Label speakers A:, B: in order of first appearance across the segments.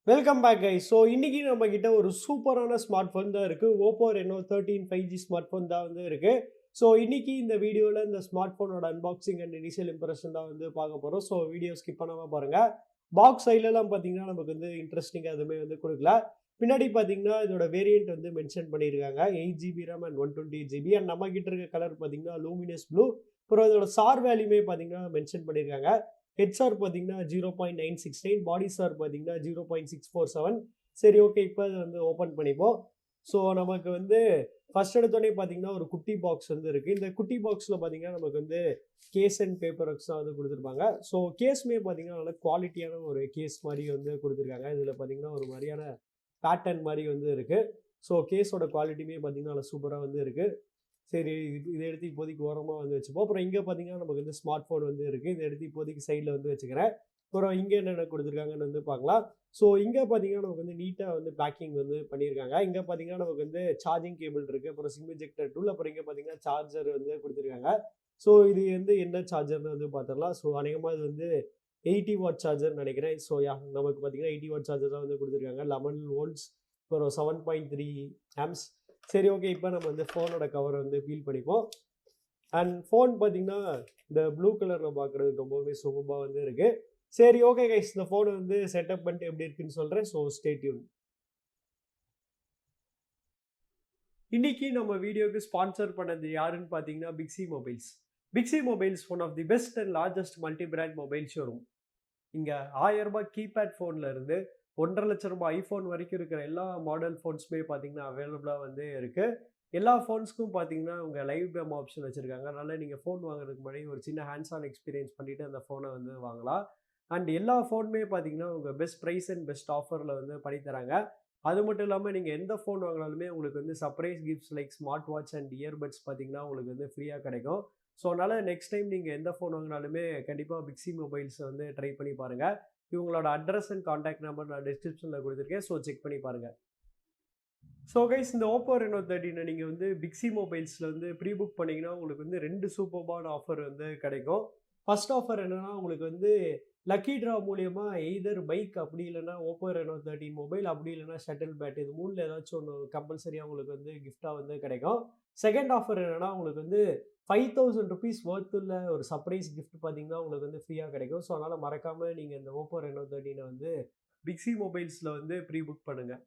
A: Welcome back guys. So இன்னைக்கு நம்ம கிட்ட ஒரு சூப்பரான ஸ்மார்ட் ஃபோன் தான் இருக்கு. Oppo Reno 13 5G smart phone தான் வந்து இருக்கு. ஸோ இன்னைக்கு இந்த வீடியோல இந்த ஸ்மார்ட் ஃபோனோட அன்பாக்சிங் அண்ட் இனிஷியல் இம்ப்ரெஷன் தான் வந்து பார்க்க போறோம். ஸோ வீடியோ ஸ்கிப் பண்ணாம பாருங்க. பாக்ஸ் சைட்லலாம் பார்த்தீங்கன்னா நமக்கு வந்து இன்ட்ரெஸ்டிங்கா எதுவுமே வந்து கொடுக்கல. பின்னாடி பார்த்தீங்கன்னா இதோட வேரியன்ட் வந்து மென்ஷன் பண்ணியிருக்காங்க. 8GB RAM and 128GB and நம்ம கிட்ட இருக்க கலர் பார்த்தீங்கன்னா லூமினஸ் ப்ளூ. அப்புறம் இதோட சார் வேல்யூமே பார்த்தீங்கன்னா மென்ஷன் பண்ணியிருக்காங்க. ஹெச்ஆர் பார்த்தீங்கன்னா 0.969, பாடி சார் பார்த்தீங்கன்னா 0.647. சரி, ஓகே, இப்போ அதை வந்து ஓப்பன் பண்ணிப்போம். ஸோ நமக்கு வந்து ஃபர்ஸ்ட் எடுத்தோடனே பார்த்தீங்கன்னா ஒரு குட்டி பாக்ஸ் வந்து இருக்குது. இந்த குட்டி பாக்ஸில் பார்த்தீங்கன்னா நமக்கு வந்து கேஸ் அண்ட் பேப்பர் ஒர்க்ஸ் தான் வந்து கொடுத்துருப்பாங்க. ஸோ கேஸ்மே பார்த்தீங்கன்னா நல்ல குவாலிட்டியான ஒரு கேஸ் மாதிரி வந்து கொடுத்துருக்காங்க. இதில் பார்த்தீங்கன்னா ஒரு மாதிரியான பேட்டர்ன் மாதிரி வந்து இருக்குது. ஸோ கேஸோட குவாலிட்டியுமே பார்த்தீங்கன்னா நல்லா சூப்பராக வந்து இருக்குது. சரி, இதை எடுத்து இப்போதைக்கு ஓரமாக வந்து வச்சுப்போம். அப்புறம் இங்கே பார்த்தீங்கன்னா நமக்கு வந்து ஸ்மார்ட் ஃபோன் வந்து இருக்குது. இதை எடுத்து இப்போதைக்கு சைடில் வந்து வச்சுக்கிறேன். அப்புறம் இங்கே என்னென்ன கொடுத்துருக்காங்கன்னு வந்து பார்க்கலாம். ஸோ இங்கே பார்த்தீங்கன்னா நமக்கு வந்து நீட்டாக வந்து பேக்கிங் வந்து பண்ணியிருக்காங்க. இங்கே பார்த்தீங்கன்னா நமக்கு வந்து சார்ஜிங் கேபிள் இருக்குது. அப்புறம் சிம் இஜெக்டர் டூல், அப்புறம் இங்கே பார்த்தீங்கன்னா சார்ஜர் வந்து கொடுத்துருக்காங்க. ஸோ இது வந்து என்ன சார்ஜர்னு வந்து பார்த்துடலாம். ஸோ அநேகமாக இது வந்து 80 வாட் சார்ஜர் நினைக்கிறேன். ஸோ நமக்கு பார்த்தீங்கன்னா 80 வாட் சார்ஜர் தான் வந்து கொடுத்துருக்காங்க. 11 வோல்ட்ஸ், அப்புறம் 7.3 ஆம்ஸ். சரி, ஓகே, இப்போ நம்ம வந்து ஃபோனோட கவரை வந்து பீல் பண்ணிப்போம். அண்ட் ஃபோன் பார்த்தீங்கன்னா இந்த ப்ளூ கலரில் பார்க்குறதுக்கு ரொம்பவே சுகமாக வந்து இருக்குது. சரி, ஓகே கைஸ், இந்த ஃபோனை வந்து செட்டப் பண்ணிட்டு எப்படி இருக்குன்னு சொல்கிறேன். So stay tune. இன்னைக்கு நம்ம வீடியோக்கு ஸ்பான்சர் பண்ணது யாருன்னு பார்த்தீங்கன்னா Pixie mobiles. Pixie mobiles one of the best and largest multi brand mobile showroom. இங்கே 1000 ரூபாய் கீபேட் ஃபோனில் இருந்து 1,50,000 லட்சம் ரூபாய் ஐஃபோன் வரைக்கும் இருக்கிற எல்லா மாடல் ஃபோன்ஸுமே பார்த்தீங்கன்னா அவைலபிளாக வந்து இருக்குது. எல்லா ஃபோன்ஸ்க்கும் பார்த்தீங்கன்னா உங்கள் லைவ் டெமோ ஆப்ஷன் வச்சுருக்காங்க. அதனால் நீங்கள் ஃபோன் வாங்குறதுக்கு முன்னாடி ஒரு சின்ன ஹேண்ட்ஸ் ஆன் எக்ஸ்பீரியன்ஸ் பண்ணிவிட்டு அந்த ஃபோனை வந்து வாங்கலாம். அண்ட் எல்லா ஃபோனுமே பார்த்தீங்கன்னா உங்கள் பெஸ்ட் ப்ரைஸ் அண்ட் பெஸ்ட் ஆஃபரில் வந்து பண்ணித்தராங்க. அது மட்டும் இல்லாமல் நீங்கள் எந்த ஃபோன் வாங்கினாலுமே உங்களுக்கு வந்து surprise gifts like smart watch and earbuds பார்த்தீங்கன்னா உங்களுக்கு வந்து ஃப்ரீயாக கிடைக்கும். ஸோ அதனால் நெக்ஸ்ட் டைம் நீங்கள் எந்த ஃபோன் வாங்கினாலுமே கண்டிப்பாக பிக்ஸி மொபைல்ஸை வந்து ட்ரை பண்ணி பாருங்கள். இவங்களோட அட்ரஸ் அண்ட் காண்டாக்ட் நம்பர் நான் டிஸ்கிரிப்ஷனில் கொடுத்துருக்கேன். ஸோ செக் பண்ணி பாருங்கள். ஸோ கைஸ், இந்த Oppo Reno 13 நீங்கள் வந்து பிக்ஸி மொபைல்ஸில் வந்து ப்ரீ புக் பண்ணிங்கன்னா உங்களுக்கு வந்து 2 சூப்பர்பான ஆஃபர் வந்து கிடைக்கும். ஃபர்ஸ்ட் ஆஃபர் என்னென்னா உங்களுக்கு வந்து லக்கி ட்ரா மூலியமா எய்தர் பைக், அப்படி இல்லைன்னா Oppo Reno 13 மொபைல், அப்படி இல்லைன்னா ஷட்டில் பேட், இது மூணில் ஏதாச்சும் ஒன்று கம்பல்சரியாக உங்களுக்கு வந்து கிஃப்டாக வந்து கிடைக்கும். செகண்ட் ஆஃபர் என்னென்னா உங்களுக்கு வந்து 5,000 ருபீஸ் ஒர்த்துள்ள ஒரு சர்ப்ரைஸ் கிஃப்ட் பார்த்தீங்கன்னா உங்களுக்கு வந்து ஃப்ரீயாக கிடைக்கும். ஸோ அதனால் மறக்காமல் நீங்கள் இந்த Oppo Reno 13 வந்து பிக்ஸி மொபைல்ஸில் வந்து ப்ரீ புக் பண்ணுங்கள்.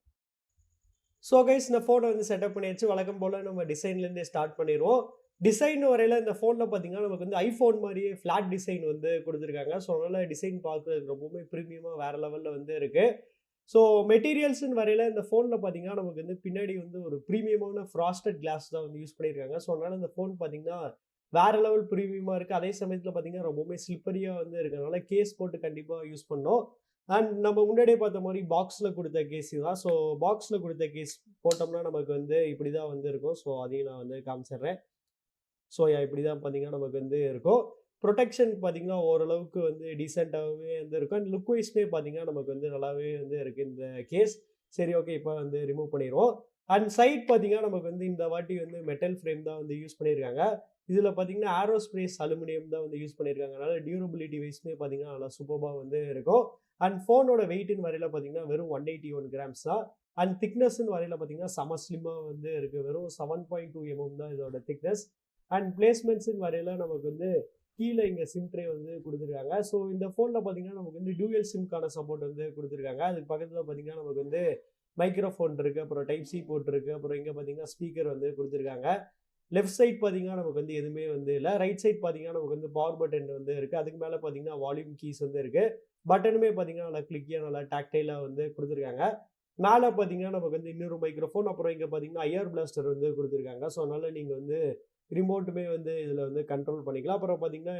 A: ஸோ கைஸ், இந்த ஃபோனை வந்து செட்டப் பண்ணியாச்சு. வழக்கம் போல் நம்ம டிசைன்லேருந்தே ஸ்டார்ட் பண்ணிடுவோம். டிசைன் வரையில் இந்த ஃபோனில் பார்த்தீங்கன்னா நமக்கு வந்து ஐஃபோன் மாதிரியே ஃப்ளாட் டிசைன் வந்து கொடுத்துருக்காங்க. ஸோ அதனால் டிசைன் பார்க்குறதுக்கு ரொம்பவுமே ப்ரீமியமாக வேறு லெவலில் வந்து இருக்குது. ஸோ மெட்டீரியல்ஸ்னு வரையில் இந்த ஃபோனில் பார்த்தீங்கன்னா நமக்கு வந்து பின்னாடி வந்து ஒரு ப்ரீமியமான ஃப்ராஸ்டட் கிளாஸ் தான் வந்து யூஸ் பண்ணியிருக்காங்க. ஸோ அதனால் இந்த ஃபோன் பார்த்தீங்கன்னா வேறு லெவல் ப்ரீமியமாக இருக்குது. அதே சமயத்தில் பார்த்தீங்கன்னா ரொம்பவுமே ஸ்லிப்பரியாக வந்து இருக்கிறதுனால கேஸ் போட்டு கண்டிப்பாக யூஸ் பண்ணோம். அண்ட் நம்ம முன்னாடியே பார்த்த மாதிரி பாக்ஸில் கொடுத்த கேஸ் தான். ஸோ பாக்ஸில் கொடுத்த கேஸ் போட்டோம்னா நமக்கு வந்து இப்படி தான் வந்து இருக்கும். ஸோ அதையும் நான் வந்து காமிச்சிடுறேன். ஸோ இப்படி தான் பார்த்தீங்கன்னா நமக்கு வந்து இருக்கும். ப்ரொடெக்ஷன் பார்த்தீங்கன்னா ஓரளவுக்கு வந்து டீசெண்டாகவே வந்து இருக்கும். அண்ட் லுக் வைஸ்மே பார்த்தீங்கன்னா நமக்கு வந்து நல்லாவே வந்து இருக்குது இந்த கேஸ். சரி, ஓகே, இப்போ வந்து ரிமூவ் பண்ணிடுவோம். அண்ட் சைட் பார்த்தீங்கன்னா நமக்கு வந்து இந்த வாட்டி வந்து மெட்டல் ஃப்ரேம் தான் வந்து யூஸ் பண்ணியிருக்காங்க. இதில் பார்த்தீங்கன்னா ஏரோஸ்பேஸ் அலுமினியம் தான் வந்து யூஸ் பண்ணியிருக்காங்க. அதனால் டியூரபிலிட்டி வைஸ்மே பார்த்தீங்கன்னா நல்லா சூப்பராக வந்து இருக்கும். அண்ட் ஃபோனோட வெயிட்னு வரையில் பார்த்தீங்கன்னா வெறும் 181 கிராம்ஸ் தான். அண்ட் திக்னஸ்ன்னு வரையில் பார்த்தீங்கன்னா செம ஸ்லிம்மாக வந்து இருக்குது. வெறும் 7.2 mm தான் இதோட திக்னஸ். அண்ட் பிளேஸ்மெண்ட்ஸுன்னு வரையில் நமக்கு வந்து கீழே இங்கே சிம் ட்ரே வந்து கொடுத்துருக்காங்க. ஸோ இந்த ஃபோனில் பார்த்தீங்கன்னா நமக்கு வந்து டூயல் சிம்க்கான சப்போர்ட் வந்து கொடுத்துருக்காங்க. அதுக்கு பக்கத்தில் பார்த்தீங்கன்னா நமக்கு வந்து மைக்ரோஃபோன் இருக்குது, அப்புறம் டைப் சி போர்ட் இருக்குது, அப்புறம் இங்கே பார்த்தீங்கன்னா ஸ்பீக்கர் வந்து கொடுத்துருக்காங்க. லெஃப்ட் சைட் பார்த்தீங்கன்னா நமக்கு வந்து எதுவுமே வந்து இல்லை. ரைட் சைட் பார்த்தீங்கன்னா நமக்கு வந்து பவர் பட்டன் வந்து இருக்குது. அதுக்கு மேலே பார்த்தீங்கன்னா வால்யூம் கீஸ் வந்து இருக்குது. பட்டனுமே பார்த்தீங்கன்னா நல்லா கிளிக்கியாக நல்லா டாக்டைலாக வந்து கொடுத்துருக்காங்க. மேலே பார்த்தீங்கன்னா நமக்கு வந்து இன்னொரு மைக்ரோஃபோன், அப்புறம் இங்கே பார்த்தீங்கன்னா ஐஆர் பிளாஸ்டர் வந்து கொடுத்துருக்காங்க. ஸோ அதனால் நீங்கள் வந்து ரிமோட்டுமே வந்து இதில் வந்து கண்ட்ரோல் பண்ணிக்கலாம். அப்புறம் பார்த்தீங்கன்னா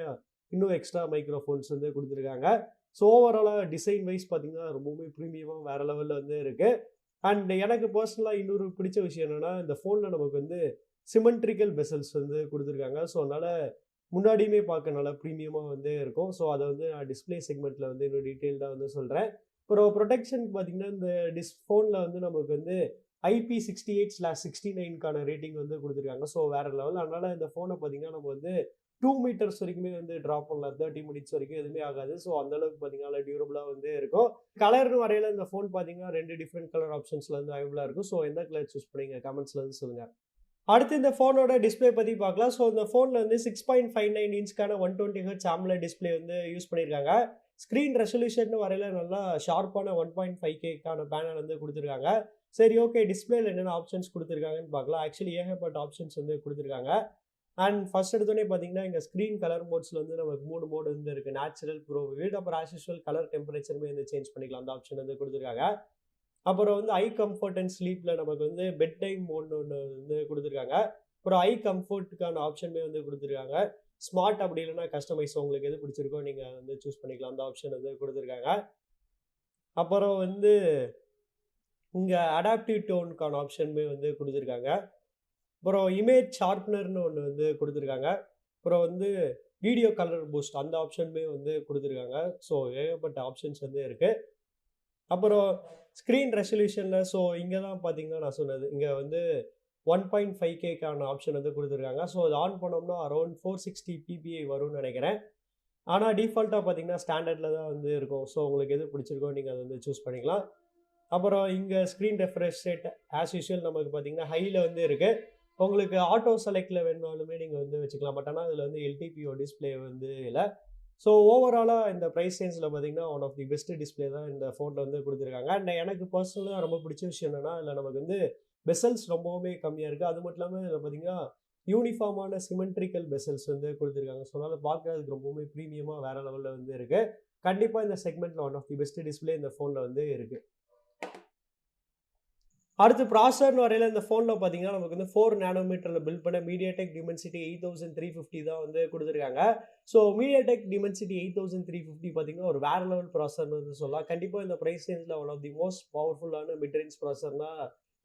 A: இன்னும் எக்ஸ்ட்ரா மைக்ரோஃபோன்ஸ் வந்து கொடுத்துருக்காங்க. ஸோ ஓவராலாக டிசைன் வைஸ் பார்த்தீங்கன்னா ரொம்பவுமே ப்ரீமியமாக வேறு லெவலில் வந்து இருக்குது. அண்ட் எனக்கு பர்சனலாக இன்னொரு பிடிச்ச விஷயம் என்னென்னா இந்த ஃபோனில் நமக்கு வந்து சிமெண்ட்ரிக்கல் பெசல்ஸ் வந்து கொடுத்துருக்காங்க. ஸோ அதனால் முன்னாடியுமே பார்க்க நல்லா ப்ரீமியமாக வந்து இருக்கும். ஸோ அதை வந்து நான் டிஸ்பிளே செக்மெண்ட்டில் வந்து இன்னும் டீட்டெயில்டாக வந்து சொல்கிறேன். அப்புறம் ப்ரொடெக்ஷன் பார்த்தீங்கன்னா இந்த ஃபோனில் வந்து நமக்கு வந்து IP68/69க்கான ரேட்டிங் வந்து கொடுத்துருக்காங்க. ஸோ வேறு லெவல். அதனால் இந்த ஃபோனை பார்த்தீங்கன்னா நம்ம வந்து 2 மீட்டர்ஸ் வரைக்குமே வந்து ட்ராப் பண்ணலாம். 30 மினிட்ஸ் வரைக்கும் எதுவுமே ஆகாது. ஸோ அந்த அளவுக்கு பார்த்தீங்கன்னா, நல்லா டியூரபிளா வந்து இருக்கும். கலர்னு வரையில இந்த ஃபோன் பார்த்தீங்கன்னா, 2 டிஃபரெண்ட் கலர் ஆப்ஷன்ஸ்ல வந்து அவைலபிளா இருக்கும். ஸோ எந்த கலர் சூஸ் பண்ணீங்க கமெண்ட்ஸ்ல வந்து சொல்லுங்க. அடுத்து இந்த ஃபோனோட டிஸ்ப்ளே பத்தி பார்க்கலாம். ஸோ இந்த ஃபோன்ல வந்து 6.59 இன்ச்க்கான 120 ஹெர்ட்ஸ் AMOLED டிஸ்ப்ளே வந்து யூஸ் பண்ணியிருக்காங்க. ஸ்க்ரீன் ரெசல்யூஷன் வரையில நல்லா ஷார்ப்பான 1.5Kக்கான பேனல் வந்து குடுத்துருக்காங்க. சரி ஓகே டிஸ்ப்ளேல என்னென்ன ஆப்ஷன்ஸ் குடுத்துருக்காங்கன்னு பார்க்கலாம். ஆக்சுவலி ஏகப்பட்ட ஆப்ஷன்ஸ் வந்து குடுத்துருக்காங்க. அண்ட் ஃபர்ஸ்ட் எடுத்தோனே பார்த்தீங்கன்னா, இங்க ஸ்க்ரீன் கலர் மோட்ஸ்ல வந்து நமக்கு 3 மோட் வந்து இருக்கு. Natural, bro, vivid. அப்புறம் ஆஸ் யூசுவல் கலர் டெம்பரேச்சருமே வந்து சேஞ்ச் பண்ணிக்கலாம். அந்த ஆப்ஷன் வந்து குடுத்துருக்காங்க. அப்புறம் வந்து ஐ கம்ஃபர்ட் அண்ட் ஸ்லீப்ல நமக்கு வந்து பெட் டைம் மோட்னு ஒண்ணு வந்து குடுத்துருக்காங்க. அப்புறம் ஐ கம்ஃபர்ட்க்கான ஆப்ஷனுமே வந்து குடுத்துருக்காங்க. ஸ்மார்ட் அப்படி இல்லன்னா கஸ்டமைஸ் உங்களுக்கு எது பிடிச்சிருக்கோ நீங்க வந்து சூஸ் பண்ணிக்கலாம். அந்த ஆப்ஷன் வந்து குடுத்துருக்காங்க. அப்புறம் வந்து இங்க அடாப்டிவ் டோன்க்கான ஆப்ஷனுமே வந்து குடுத்துருக்காங்க. அப்புறம் இமேஜ் ஷார்ப்னர்ன்னு ஒண்ணு வந்து குடுத்துருக்காங்க. அப்புறம் வந்து வீடியோ கலர் பூஸ்ட் அந்த ஆப்ஷனுமே வந்து குடுத்துருக்காங்க. ஸோ ஏகப்பட்ட ஆப்ஷன்ஸ் வந்து இருக்கு. அப்புறம் ஸ்க்ரீன் ரெசல்யூஷன்ல ஸோ இங்க தான் பார்த்தீங்கன்னா நான் சொன்னது. இங்க வந்து 1.5Kக்கான ஆப்ஷன் வந்து குடுத்துருக்காங்க. ஸோ அத ஆன் பண்ணோம்னா அரவுண்ட் 460 PPI வரும்னு நெனைக்கிறேன். ஆனா டிஃபால்ட்டா பார்த்தீங்கன்னா, ஸ்டாண்டர்ட்ல தான் வந்து இருக்கும். ஸோ உங்களுக்கு எது பிடிச்சிருக்கோ நீங்க அத வந்து சூஸ் பண்ணிக்கலாம். அப்புறம் இங்க screen refresh rate as usual நமக்கு பார்த்தீங்கன்னா, ஹைல வந்து இருக்கு. உங்களுக்கு ஆட்டோ செலக்ட்ல வேணும்னாலுமே நீங்க வந்து வச்சுக்கலாம். பட் ஆனா இதுல வந்து எல்டிபிஓ டிஸ்ப்ளே வந்து இல்ல. ஸோ ஓவராலா இந்த பிரைஸ் ரேஞ்ச்ல பார்த்தீங்கன்னா, one of the best display தான் இந்த ஃபோன்ல வந்து குடுத்துருக்காங்க. அண்ட் எனக்கு பர்சனலா ரொம்ப பிடிச்ச விஷயம் என்னன்னா, இதுல நமக்கு வந்து பெசல்ஸ் ரொம்பவுமே கம்மியா இருக்கு. அது மட்டும் இல்லாம இதுல பார்த்தீங்கன்னா, யூனிஃபார்மான சிமெட்ரிக்கல் பெசல்ஸ் வந்து குடுத்துருக்காங்க. ஸோ அதனால பார்க்கறதுக்கு ரொம்பவுமே பிரீமியமா வேற லெவல்ல வந்து இருக்கு. கண்டிப்பா இந்த செக்மெண்ட்ல one of the best display இந்த ஃபோன்ல வந்து இருக்கு. அடுத்து ப்ராசஸர்ன்னு வரையில இந்த ஃபோன்ல பார்த்தீங்கன்னா, நமக்கு வந்து 4 நானோமீட்டர்ல பில்ட் பண்ண MediaTek Dimensity 8350 தான் வந்து குடுத்துருக்காங்க. ஸோ MediaTek Dimensity 8350 பார்த்தீங்கன்னா, ஒரு வேற லெவல் ப்ராசஸர்ன்னு வந்து சொல்லலாம். கண்டிப்பா இந்த பிரைஸ் ரேஞ்ச்ல ஒன் ஆஃப் தி மோஸ்ட் பவர்ஃபுல்லான மிட் ரேஞ்ச் ப்ராசஸர்னா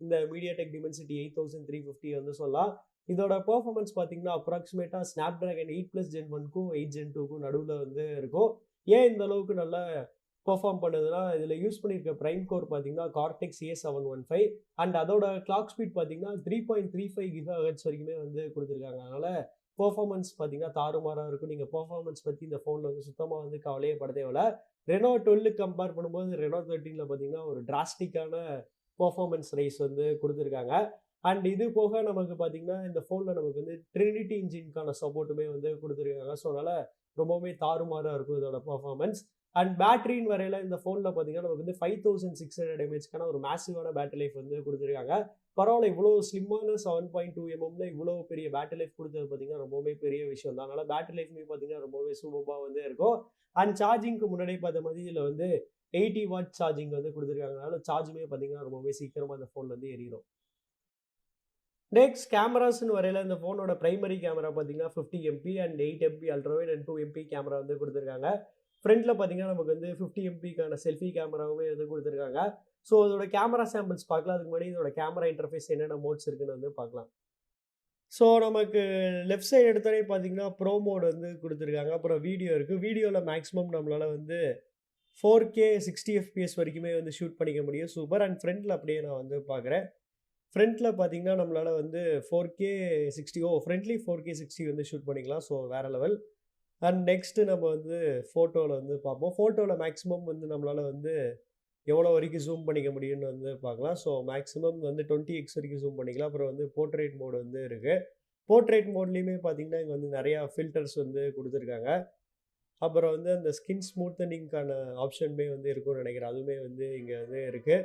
A: இந்த MediaTek Dimensity 8350 வந்து சொல்லலாம். இதோட பெர்ஃபார்மன்ஸ் பார்த்தீங்கன்னா, அப்ராக்ஸிமேட்டா Snapdragon 8+ Gen 1க்கும் 8 Gen 2க்கும் நடுவுல வந்து இருக்கும். ஏன் இந்த அளவுக்கு நல்லா பெர்ஃபார்ம் பண்ணுதுன்னா, இதுல யூஸ் பண்ணியிருக்க பிரைம் கோர் பார்த்தீங்கன்னா, Cortex A715 அண்ட் அதோட கிளாக் ஸ்பீட் பார்த்தீங்கன்னா 3.35 GHz வரைக்குமே வந்து குடுத்துருக்காங்க. அதனால பெர்ஃபார்மன்ஸ் பார்த்தீங்கன்னா தாறுமாறா இருக்கும். நீங்க பெர்ஃபார்மன்ஸ் பத்தி இந்த ஃபோன்ல வந்து சுத்தமா வந்து கவலையே பட தேவையில்ல. Reno 12க்கு கம்பேர் பண்ணும்போது Reno 13ல பார்த்தீங்கன்னா, ஒரு டிராஸ்டிக்கான பெர்ஃபார்மன்ஸ் ரைஸ் வந்து குடுத்துருக்காங்க. அண்ட் இது போக நமக்கு பார்த்தீங்கன்னா, இந்த ஃபோன்ல நமக்கு வந்து Trinity இன்ஜின்க்கான சப்போர்ட்டுமே வந்து குடுத்துருக்காங்க. ஸோ அதனால ரொம்பவுமே தாறுமாறா இருக்கும் இதோட பெர்ஃபார்மன்ஸ். அண்ட் பேட்டரின்னு வரையில இந்த ஃபோன்ல பார்த்தீங்கன்னா, நமக்கு வந்து 5600 mAhக்கான ஒரு மேசிவான பேட்டரி லைஃப் வந்து குடுத்துருக்காங்க. பரவால்ல இவ்வளோ ஸ்லிம்மான 7.2 mmல இவ்வளோ பெரிய பேட்டரி லைஃப் குடுத்தது பார்த்தீங்கன்னா, ரொம்பவுமே பெரிய விஷயம் தான். அதனால பேட்டரி லைஃப்மே பார்த்தீங்கன்னா, ரொம்பவே சூப்பர்பா வந்து இருக்கும். அண்ட் சார்ஜிங்க்கு முன்னாடியே பார்த்த மாரி இதுல வந்து 80 வாட் சார்ஜிங் வந்து குடுத்துருக்காங்க. அதனால சார்ஜுமே பார்த்தீங்கன்னா, ரொம்பவே சீக்கிரமா இந்த ஃபோன்ல வந்து ஏறிரும். நெக்ஸ்ட் கேமராஸ்ன்னு வரையில இந்த ஃபோனோட பிரைமரி கேமரா பார்த்தீங்கன்னா 50 MP and 8 MP ultra wide and 2 MP camera வந்து குடுத்துருக்காங்க. ஃப்ரண்ட்ல பார்த்தீங்கன்னா, நமக்கு வந்து 50 MPக்கான செல்ஃபி கேமராவுமே வந்து குடுத்துருக்காங்க. ஸோ இதோட கேமரா சாம்பிள்ஸ் பார்க்கலாம். அதுக்கு முன்னாடி இதோட கேமரா இன்டர்ஃபேஸ் என்னென்ன மோட்ஸ் இருக்குன்னு வந்து பார்க்கலாம். ஸோ நமக்கு லெஃப்ட் சைடு எடுத்தோனே பார்த்தீங்கன்னா, ப்ரோ மோட் வந்து குடுத்துருக்காங்க. அப்புறம் வீடியோ இருக்கு. வீடியோல மேக்ஸிமம் நம்மளால வந்து 4K 60 FPS வரைக்குமே வந்து ஷூட் பண்ணிக்க முடியும். சூப்பர். அண்ட் ஃப்ரண்ட்ல அப்படியே நான் வந்து பார்க்குறேன். ஃப்ரண்ட்ல பார்த்தீங்கன்னா, நம்மளால வந்து 4K 60 ஃப்ரண்ட்லி 4K 60 வந்து ஷூட் பண்ணிக்கலாம். ஸோ வேற லெவல். அண்ட் நெக்ஸ்ட் நம்ம வந்து ஃபோட்டோல வந்து பார்ப்போம். ஃபோட்டோல மேக்ஸிமம் வந்து நம்மளால வந்து எவ்வளோ வரைக்கும் ஜூம் பண்ணிக்க முடியும்னு வந்து பார்க்கலாம். ஸோ மேக்ஸிமம் வந்து 20x வரைக்கும் ஜூம் பண்ணிக்கலாம். அப்புறம் வந்து போர்ட்ரேட் மோட் வந்து இருக்கு. போர்ட்ரேட் மோட்லயுமே பார்த்தீங்கன்னா, இங்க வந்து நெறையா ஃபில்டர்ஸ் வந்து குடுத்துருக்காங்க. அப்புறம் வந்து அந்த ஸ்கின் ஸ்மூத்தனிங்க்கான ஆப்ஷனுமே வந்து இருக்கும்னு நெனைக்கிறேன். அதுவுமே வந்து இங்க வந்து இருக்கு.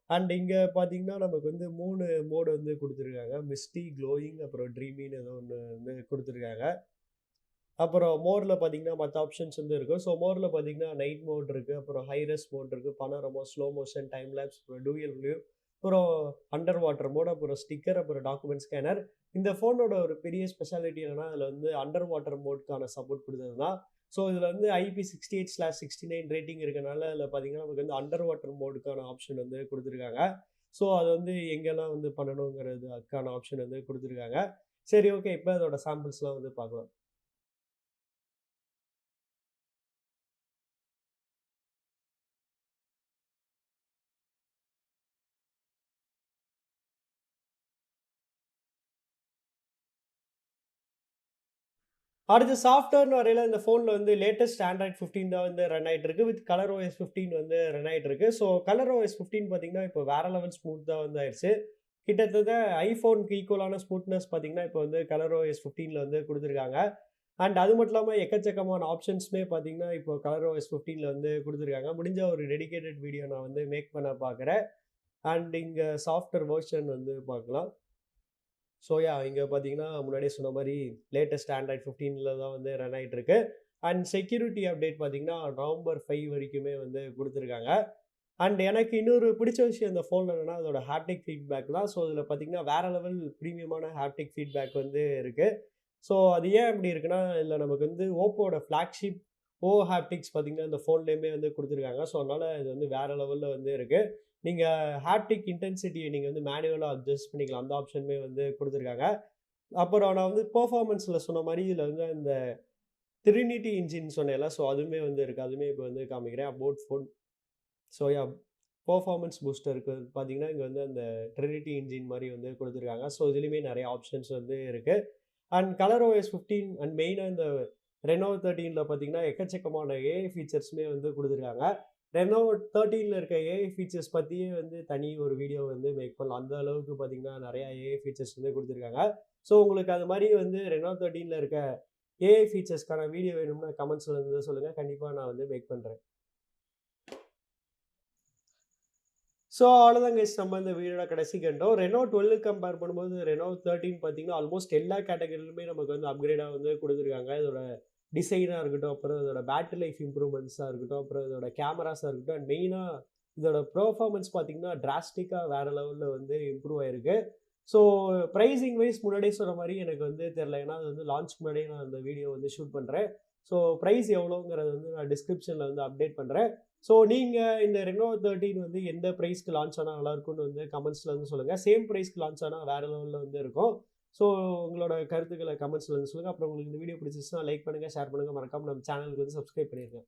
A: அண்ட் இங்க பார்த்தீங்கன்னா, நமக்கு வந்து 3 மோட் வந்து குடுத்துருக்காங்க. மிஸ்டி, க்ளோயிங் அப்புறம் ட்ரீமின்னு ஏதோ ஒண்ணு வந்து குடுத்துருக்காங்க. அப்புறம் மோர்ல பார்த்தீங்கன்னா, மத்த ஆப்ஷன்ஸ் வந்து இருக்கும். ஸோ மோர்ல பார்த்தீங்கன்னா, நைட் மோட் இருக்கு. அப்புறம் ஹை ரெஸ் மோட் இருக்கு. Panorama, slow motion, time labs, அப்புறம் டூயல் வியூ, அப்புறம் அண்டர் வாட்டர் மோட், அப்புறம் ஸ்டிக்கர், அப்புறம் டாக்குமெண்ட் ஸ்கேனர். இந்த ஃபோனோட ஒரு பெரிய ஸ்பெஷாலிட்டி என்னன்னா, இதுல வந்து அண்டர் வாட்டர் மோட்க்கான சப்போர்ட் குடுத்தது தான். ஸோ இதுல வந்து IP68/69 ரேட்டிங் இருக்கனால, இதுல பார்த்தீங்கன்னா, நமக்கு வந்து அண்டர் வாட்டர் மோடுக்கான ஆப்ஷன் வந்து குடுத்துருக்காங்க. ஸோ அது வந்து எங்கெல்லாம் வந்து பண்ணணுங்கிறது அதுக்கான ஆப்ஷன் வந்து குடுத்துருக்காங்க. சரி ஓகே. இப்ப அதோட சாம்பிள்ஸ்லாம் வந்து பார்க்கலாம். அடுத்து சாஃப்ட்வேர்னு வரையில இந்த ஃபோன்ல வந்து லேட்டஸ்ட் ஆண்ட்ராய்ட் 15 தான் வந்து ரன் ஆயிட்டு இருக்கு. வித் கலர் OS 15 வந்து ரன் ஆயிட்டு இருக்கு. ஸோ கலர் OS 15 பார்த்தீங்கன்னா, இப்போ வேற லெவல் ஸ்மூத்தா வந்து ஆயிருச்சு. கிட்டத்தட்ட ஐஃபோனுக்கு ஈக்குவலான ஸ்மூத்னஸ் பார்த்தீங்கன்னா, இப்போ வந்து கலர் OS 15ல வந்து குடுத்துருக்காங்க. அண்ட் அது மட்டும் இல்லாம எக்கச்சக்கமான ஆப்ஷன்ஸுமே பார்த்தீங்கன்னா, இப்போ கலர் OS 15ல வந்து குடுத்துருக்காங்க. முடிஞ்சா ஒரு டெடிகேட்டட் வீடியோ நான் வந்து மேக் பண்ண பார்க்குறேன். அண்ட் இங்க சாஃப்ட்வேர் வெர்ஷன் வந்து பார்க்கலாம். ஸோ இங்க பார்த்தீங்கன்னா, முன்னாடியே சொன்ன மாரி லேட்டஸ்ட் ஆண்ட்ராய்ட் 15ல தான் வந்து ரன் ஆயிட்டு இருக்கு. அண்ட் செக்யூரிட்டி அப்டேட் பார்த்தீங்கன்னா, நவம்பர் 5 வரைக்குமே வந்து குடுத்துருக்காங்க. அண்ட் எனக்கு இன்னொரு பிடிச்ச விஷயம் இந்த ஃபோன்ல என்னன்னா, அதோட ஹாப்டிக் ஃபீட்பேக் தான். ஸோ இதில பார்த்தீங்கன்னா, வேற லெவல் பிரீமியமான ஹாப்டிக் ஃபீட்பேக் வந்து இருக்கு. ஸோ அது ஏன் அப்படி இருக்குன்னா, இதில நமக்கு வந்து ஓப்போவோட ஃபிளாக்ஷிப் ஹாப்டிக்ஸ் பார்த்தீங்கன்னா, இந்த ஃபோன்லேயுமே வந்து குடுத்துருக்காங்க. ஸோ அதனால இது வந்து வேற லெவல்ல வந்து இருக்கு. நீங்க ஹாப்டிக் இன்டென்சிட்டிய நீங்க வந்து மேனுவலா அட்ஜஸ்ட் பண்ணிக்கலாம். அந்த ஆப்ஷனுமே வந்து குடுத்துருக்காங்க. அப்புறம் நான் வந்து பெர்ஃபார்மன்ஸ்ல சொன்ன மாரி இதில வந்து இந்த ட்ரினிட்டி இன்ஜின் சொன்னேன்ல, ஸோ அதுவுமே வந்து இருக்கு. அதுவுமே இப்போ வந்து காமிக்கிறேன். About phone. ஸோ பெர்ஃபார்மன்ஸ் பூஸ்டருக்கு பார்த்தீங்கன்னா, இங்க வந்து அந்த ட்ரினிட்டி இன்ஜின் மாரி வந்து குடுத்துருக்காங்க. ஸோ இதுலயுமே நெறைய ஆப்ஷன்ஸ் வந்து இருக்கு. அண்ட் கலர் OS 15 அண்ட் மெயினா இந்த ரெனோ 13ல பார்த்தீங்கன்னா, எக்கச்சக்கமான ஏஐ ஃபீச்சர்ஸுமே வந்து குடுத்துருக்காங்க. ரெனோ 13ல இருக்க ஏஐ ஃபீச்சர்ஸ் பத்தியே வந்து தனி ஒரு வீடியோ வந்து மேக் பண்ணலாம். அந்த அளவுக்கு பார்த்தீங்கன்னா, நெறைய ஏஐ ஃபீச்சர்ஸ் வந்து குடுத்துருக்காங்க. ஸோ உங்களுக்கு அது மாரி வந்து ரெனோ 13ல இருக்க ஏஐ ஃபீச்சர்ஸ்க்கான வீடியோ வேணும்னா கமெண்ட்ஸ்ல வந்து சொல்லுங்க. கண்டிப்பா நான் வந்து மேக் பண்றேன். ஸோ அவ்வளோதான் கைஸ், நம்ம இந்த வீடியோட கடைசிக்கு வந்துட்டோம். ரெனோ 12 கம்பேர் பண்ணும்போது ரெனோ 13 பார்த்தீங்கன்னா, ஆல்மோஸ்ட் எல்லா கேட்டகரியிலுமே நமக்கு வந்து அப்கிரேடா வந்து குடுத்துருக்காங்க. இதோட டிசைனா இருக்கட்டும், அப்புறம் இதோட பேட்டரி லைஃப் இம்ப்ரூவ்மெண்ட்ஸா இருக்கட்டும், அப்புறம் இதோட கேமராஸா இருக்கட்டும், அண்ட் மெயினா இதோட பெர்ஃபார்மன்ஸ் பார்த்தீங்கன்னா, டிராஸ்டிக்கா வேற லெவல்ல வந்து இம்ப்ரூவ் ஆயிருக்கு. ஸோ பிரைசிங் வைஸ் முன்னாடியே சொன்ன மாரி எனக்கு வந்து தெரியல. ஏன்னா அது வந்து லான்ச்க்கு முன்னாடியே நான் அந்த வீடியோ வந்து ஷூட் பண்றேன். ஸோ பிரைஸ் எவ்வளோங்கிறத வந்து நான் டிஸ்கிரிப்ஷன்ல வந்து அப்டேட் பண்றேன். ஸோ நீங்க இந்த ரெனோ 13 வந்து எந்த பிரைஸ்க்கு லான்ச் ஆனா நல்லாயிருக்கும்னு வந்து கமெண்ட்ஸ்ல வந்து சொல்லுங்க. சேம் பிரைஸ்க்கு லான்ச் ஆனா வேற லெவல்ல வந்து இருக்கும். ஸோ உங்களோட கருத்துக்கள கமெண்ட்ஸ்ல வந்து சொல்லுங்க. அப்புறம் உங்களுக்கு இந்த வீடியோ பிடிச்சிருந்துச்சுன்னா லைக் பண்ணுங்க, ஷேர் பண்ணுங்க. மறக்காம நம்ம சேனலுக்கு வந்து சப்ஸ்கிரைப் பண்ணிருங்க.